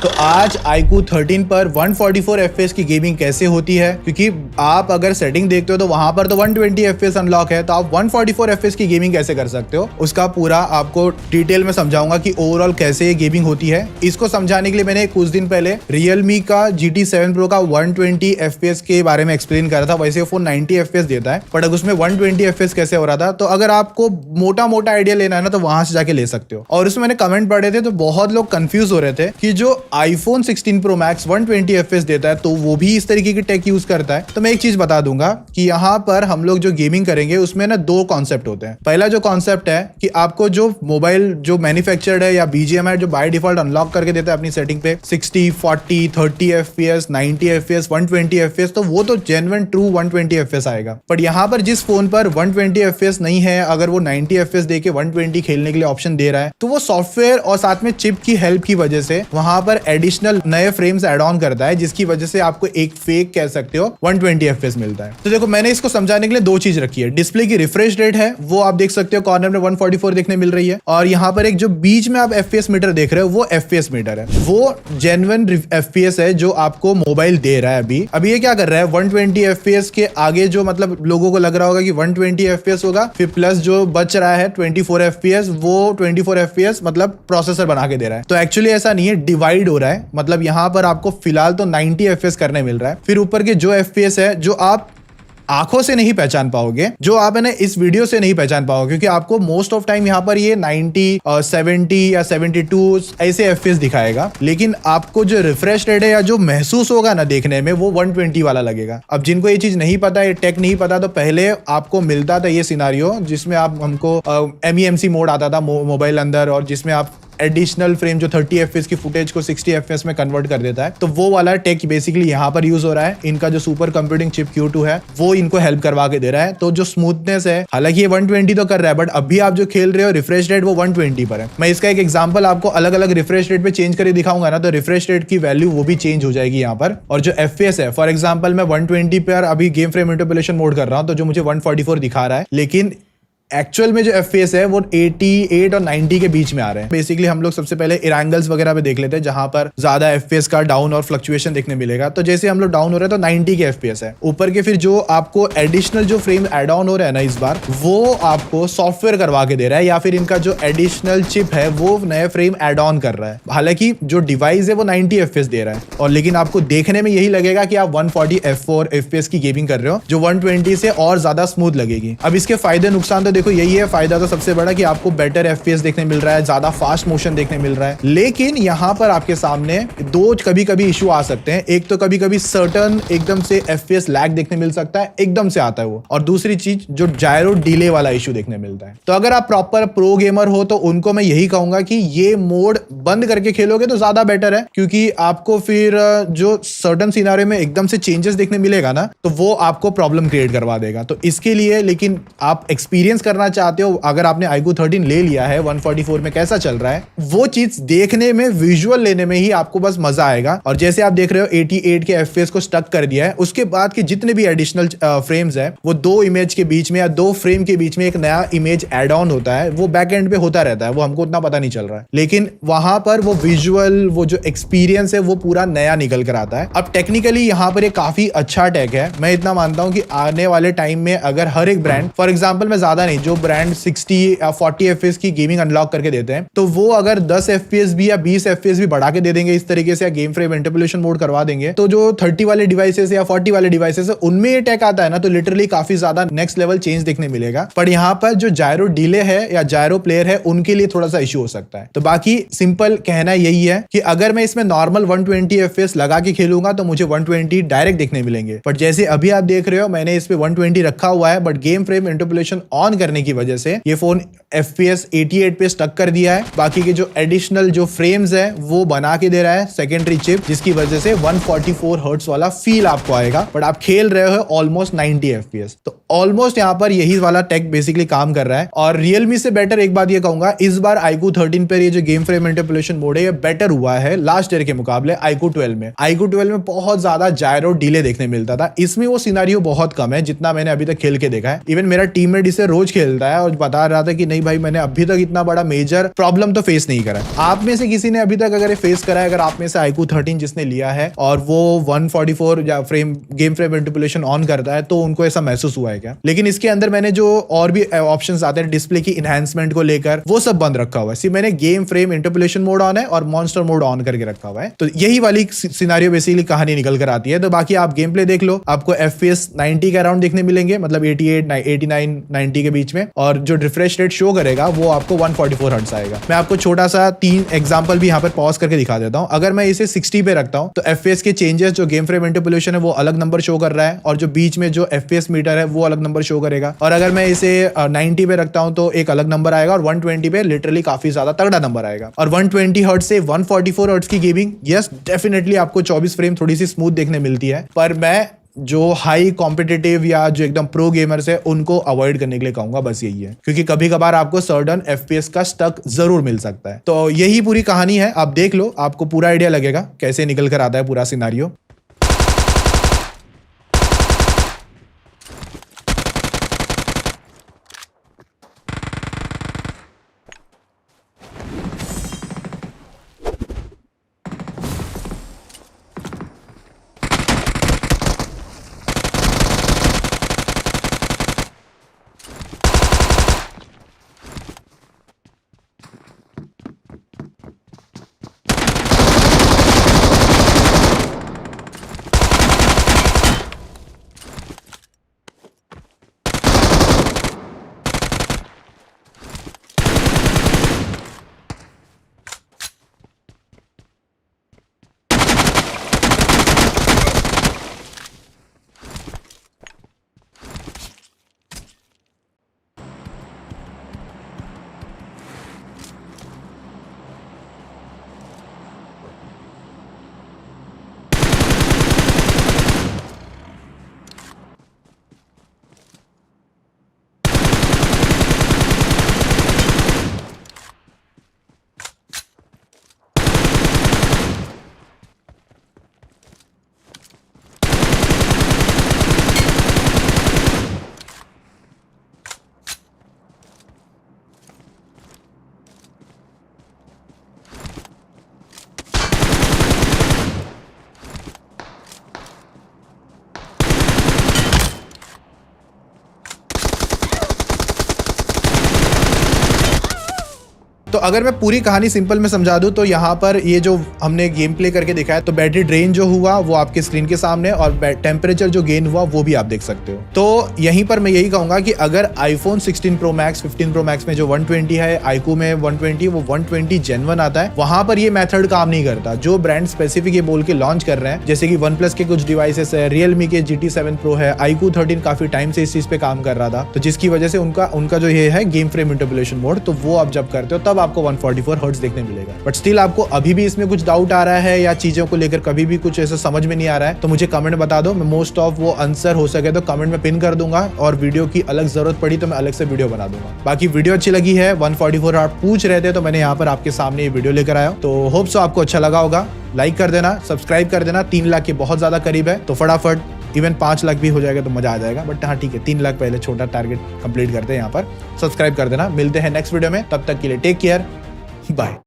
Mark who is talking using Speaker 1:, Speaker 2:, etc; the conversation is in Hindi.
Speaker 1: तो आज iQOO 13 पर 144 FPS की गेमिंग कैसे होती है, क्योंकि आप अगर सेटिंग देखते हो तो वहां पर तो 120 FPS अनलॉक है, तो आप 144 FPS की गेमिंग कैसे कर सकते हो, उसका पूरा आपको डिटेल में समझाऊंगा कि ओवरऑल कैसे ये गेमिंग होती है। इसको समझाने के लिए मैंने कुछ दिन पहले Realme का GT 7 Pro का 120 FPS के बारे में एक्सप्लेन करा था। वैसे फोन 90 FPS देता है, बट उसमें 120 FPS कैसे हो रहा था, तो अगर आपको मोटा मोटा आइडिया लेना है ना तो वहां से जाके ले सकते हो। और उसमें मैंने कमेंट पढ़े थे तो बहुत लोग कंफ्यूज हो रहे थे कि जो iPhone 16 Pro Max 120 FPS देता है तो वो भी इस तरीके की टेक यूज करता है। तो मैं एक चीज बता दूंगा कि यहाँ पर हम लोग जो गेमिंग करेंगे उसमें ना दो कॉन्सेप्ट होते हैं। पहला जो कॉन्सेप्ट है कि आपको जो मोबाइल जो मैन्युफैक्चर्ड है या BGMI जो बाय डिफॉल्ट अनलॉक करके देता है अपनी सेटिंग पे 60, 40, 30 FPS, 90 FPS, 120 FPS, तो वो तो जेन्युइन ट्रू 120 FPS आएगा। बट यहाँ पर जिस फोन पर 120 FPS नहीं है, अगर वो 90 FPS दे के 120 खेलने के लिए ऑप्शन दे रहा है, तो वो सॉफ्टवेयर और साथ में चिप की हेल्प की वजह से वहां पर एडिशनल नए फ्रेम्स ऐड ऑन करता है, जिसकी वजह से आपको एक फेक कह सकते हो 120 FPS मिलता है। तो देखो मैंने इसको समझाने के लिए दो चीज रखी है। डिस्प्ले की रिफ्रेश रेट है वो आप देख सकते हो कॉर्नर में 144 देखने मिल रही है, और यहाँ पर एक जो बीच में आप FPS मीटर देख रहे हो वो FPS मीटर है, वो जेन्युइन FPS है जो आपको मोबाइल दे रहा है। अभी ये क्या कर रहा है 120 FPS के आगे जो मतलब लोगों को लग रहा होगा कि 120 FPS होगा, फिर प्लस जो बच रहा है 24 FPS, वो 24 FPS मतलब प्रोसेसर बना के दे रहा है। तो एक्चुअली ऐसा नहीं है, डिवाइड हो रहा है। मतलब यहाँ पर आपको फिलहाल तो 90 FPS करने मिल रहा है, फिर ऊपर के जो FPS है जो आप आंखों से नहीं पहचान पाओगे, जो आप है ना इस वीडियो से नहीं पहचान पाओगे, क्योंकि आपको मोस्ट ऑफ टाइम यहाँ पर ये 90 और 70 या 72 ऐसे FPS दिखाएगा, लेकिन आपको जो रिफ्रेश रेट है या जो महसूस होगा ना देखने में वो 120 वाला लगेगा। अब जिनको ये चीज नहीं पता, ये टेक नहीं पता, तो पहले आपको मिलता था ये सिनारियो जिसमें आप हमको MEMC मोड आता था मोबाइल अंदर, और जिसमें आप एडिशनल फ्रेम जो 30 FPS की फुटेज को 60 FPS में कन्वर्ट कर देता है। तो वो वाला टेक बेसिकली यहाँ पर यूज हो रहा है। इनका जो सुपर कंप्यूटिंग चिप Q2 है वो इनको हेल्प करवा के दे रहा है। तो जो स्मूथनेस है, हालांकि ये 120 तो कर रहा है, बट अभी आप जो खेल रहे हो रिफ्रेश रेट वो 120 पर है। मैं इसका एक एग्जांपल आपको अलग अलग रिफ्रेश रेट पे चेंज करके दिखाऊंगा ना, तो रिफ्रेश रेट की वैल्यू वो भी चेंज हो जाएगी यहाँ पर। और जो FPS है, फॉर एग्जाम्पल मैं 120 पर अभी गेम फ्रेम इंटरपोलेशन मोड कर रहा हूँ, तो जो मुझे 144 दिखा रहा है, लेकिन एक्चुअल में जो FPS है वो 88 और 90 के बीच में आ रहे हैं। बेसिकली हम लोग सबसे पहले एंगल्स वगैरह पे देख लेते हैं जहां पर ज्यादा FPS का डाउन और फ्लक्चुएशन देखने मिलेगा। तो जैसे हम लोग डाउन हो रहे हैं तो 90 के FPS है ऊपर के। फिर जो आपको एडिशनल जो फ्रेम एड ऑन हो रहा है ना इस बार, वो आपको सॉफ्टवेयर करवा के दे रहा है, या फिर इनका जो एडिशनल चिप है वो नए फ्रेम एड ऑन कर रहा है। हालांकि जो डिवाइस है वो 90 FPS दे रहा है, और लेकिन आपको देखने में यही लगेगा कि आप 140 FPS की गेमिंग कर रहे हो, जो 120 से और ज्यादा स्मूथ लगेगी। अब इसके फायदे नुकसान तो देखो यही है। फायदा तो सबसे बड़ा कि आपको बेटर FPS देखने मिल रहा है, ज्यादा फास्ट मोशन देखने मिल रहा है, लेकिन यहाँ पर आपके सामने दो कभी कभी इशू आ सकते हैं। एक तो कभी कभी सर्टन एकदम से FPS लैग देखने मिल सकता है, एकदम से आता है वो, और दूसरी चीज जो जायरो डिले वाला इशू देखने मिलता है। तो अगर आप प्रॉपर प्रो गेमर हो तो उनको मैं यही कहूंगा कि ये मोड बंद करके खेलोगे तो ज्यादा बेटर है, क्योंकि आपको फिर जो सर्टन सिनारियो में एकदम से चेंजेस देखने मिलेगा ना, तो वो आपको प्रॉब्लम क्रिएट करवा देगा। तो इसके लिए लेकिन आप एक्सपीरियंस करना चाहते हो, अगर आपने iQOO 13 ले लिया है 144 में कैसा चल रहा है, वो चीज देखने में, विजुअल लेने में ही आपको बस मजा आएगा। और जैसे आप देख रहे हो 88 के FPS को स्टक कर दिया है, उसके बाद के जितने भी एडिशनल फ्रेम्स है वो दो इमेज के बीच में या दो फ्रेम के बीच में एक नया इमेज एड ऑन होता है, वो बैक एंड पे होता रहता है, वो हमको उतना पता नहीं चल रहा है, लेकिन वहां पर वो विजुअल, वो जो एक्सपीरियंस है वो पूरा नया निकल कर आता है। अब टेक्निकली यहाँ पर एक काफी अच्छा टेक है। मैं इतना मानता हूँ कि आने वाले टाइम में अगर हर एक ब्रांड, फॉर एग्जाम्पल मैं ज्यादा नहीं, जो ब्रांड 60 या 40 FPS की गेमिंग अनलॉक करके देते हैं, तो वो अगर 10 FPS भी या 20 FPS भी बढ़ा के दे देंगे इस तरीके से, या गेम फ्रेम इंटरपोलेशन मोड करवा देंगे, तो जो 30 वाले डिवाइसेस या 40 वाले डिवाइसेस है उनमें ये टेक आता है ना, तो लिटरली काफी ज्यादा नेक्स्ट लेवल चेंज देखने मिलेगा। पर यहाँ पर जो जायरो डिले है या जायरो प्लेयर है उनके लिए थोड़ा सा इशू हो सकता है। तो बाकी सिंपल कहना यही है कि अगर मैं इसमें नॉर्मल 120 FPS लगा के खेलूंगा तो मुझे 120 डायरेक्ट देखने मिलेंगे। बट जैसे अभी आप देख रहे हो मैंने इस पे 120 रखा हुआ है, but game frame interpolation on करने की वजह से ये फोन FPS 88 पे स्टक कर दिया है। बाकी के जो एडिशनल जो फ्रेम्स है वो बना के दे रहा है सेकेंडरी चिप, जिसकी वजह से 144 हर्ट्ज वाला फील आपको आएगा, बट आप खेल रहे हो ऑलमोस्ट 90 FPS। तो ऑलमोस्ट यहाँ पर यही वाला टेक बेसिकली काम कर रहा है। और Realme से बेटर एक बात ये कहूंगा, इस बार iQOO 13 पर ये जो गेम फ्रेम इंटरपोलेशन मोड है ये बेटर हुआ है लास्ट ईयर के मुकाबले iQOO 12 में। iQOO 12 में बहुत ज्यादा जायरो डिले देखने मिलता था, इसमें वो सिनारियो बहुत कम है जितना मैंने अभी तक खेल के देखा है। इवन मेरा टीममेट इसे रोज खेलता है और बता रहा था कि नहीं भाई मैंने अभी तक इतना बड़ा मेजर प्रॉब्लम तो फेस नहीं करा। आप में से किसी ने अभी तक अगर फेस करा है, अगर आप में से iQOO 13 जिसने लिया है और वो 144 या गेम फ्रेम इंटरपोलेशन ऑन करता है, तो उनको ऐसा महसूस हुआ है क्या? लेकिन इसके अंदर मैंने जो और भी ऑप्शंस आते हैं डिस्प्ले की इनहैंसमेंट को लेकर, वो सब बंद रखा हुआ है। सिर्फ मैंने game frame interpolation mode on है और मॉन्स्टर मोड ऑन करके रखा हुआ है। तो यही वाली सिनेरियो बेसिकली कहानी निकल कर आती है। तो बाकी आप गेम प्ले देख लो, आपको FPS 90 के अराउंड देखने मिलेंगे, मतलब 88, 89, 90 के बीच में, और जो रिफ्रेश रेट शो करेगा वो आपको 144 हर्ट्ज आएगा। मैं आपको छोटा सा 3 एग्जांपल भी यहाँ पर पॉज करके दिखा देता हूँ। अगर मैं इसे 60 पे रखता हूँ तो FPS के चेंजेस, जो गेम फ्रेम इंटरपोलेशन है वो अलग नंबर शो कर रहा है, और जो बीच में जो FPS मीटर है वो अलग नंबर शो करेगा। और अगर मैं इसे 90 पे रखता हूँ तो एक अलग नंबर आएगा, और 120 पे लिटरली काफी ज्यादा तगड़ा नंबर आएगा। और 120 हर्ट्ज से 144 हर्ट्ज की गेमिंग, यस डेफिनेटली आपको 24 फ्रेम थोड़ी सी स्मूथ देखने मिलती है, पर मैं जो हाई कॉम्पिटिटिव या जो एकदम प्रो गेमर्स है उनको अवॉइड करने के लिए कहूंगा, बस यही है। क्योंकि कभी कभार आपको सर्टन FPS का स्टक जरूर मिल सकता है। तो यही पूरी कहानी है, आप देख लो, आपको पूरा आइडिया लगेगा कैसे निकल कर आता है पूरा सिनारियो। तो अगर मैं पूरी कहानी सिंपल में समझा दूं तो यहाँ पर ये जो हमने गेम प्ले करके दिखाया, तो बैटरी ड्रेन जो हुआ वो आपके स्क्रीन के सामने, और टेम्परेचर जो गेन हुआ वो भी आप देख सकते हो। तो यहीं पर मैं यही कहूंगा कि अगर iPhone 16 Pro Max, 15 Pro Max में जो 120 है, iQOO में 120, वो 120 Gen 1 आता है, वहां पर ये मेथड काम नहीं करता। जो ब्रांड स्पेसिफिक ये बोल के लॉन्च कर रहे हैं, जैसे कि OnePlus के कुछ डिवाइसेस है, Realme के GT7 Pro है, iQOO 13 काफी टाइम से इस चीज पे काम कर रहा था, तो जिसकी वजह से उनका जो ये है गेम फ्रेम इंटरपोलेशन मोड, तो वो आप जब करते हो तब आपको 144 हर्ट्ज देखने मिलेगा। बट स्टिल आपको अभी भी इसमें कुछ डाउट आ रहा है या चीजों को लेकर कभी भी कुछ ऐसा समझ में नहीं आ रहा है, तो मुझे कमेंट बता दो। मैं मोस्ट ऑफ वो आंसर हो सके तो कमेंट में पिन कर दूंगा, और वीडियो की अलग जरूरत पड़ी तो मैं अलग से वीडियो बना दूंगा। बाकी वीडियो अच्छी लगी है, 144 हर्ट्ज पूछ रहे थे, तो मैंने यहाँ पर आपके सामने ये वीडियो लेकर आया। तो होप सो आपको अच्छा लगा होगा। लाइक कर देना, सब्सक्राइब कर देना, 3 लाख के बहुत ज्यादा करीब है, तो फटाफट इवन 5 लाख भी हो जाएगा तो मजा आ जाएगा। बट हाँ ठीक है, 3 लाख पहले छोटा टारगेट कंप्लीट करते हैं। यहाँ पर सब्सक्राइब कर देना। मिलते हैं नेक्स्ट वीडियो में, तब तक के लिए टेक केयर, बाय।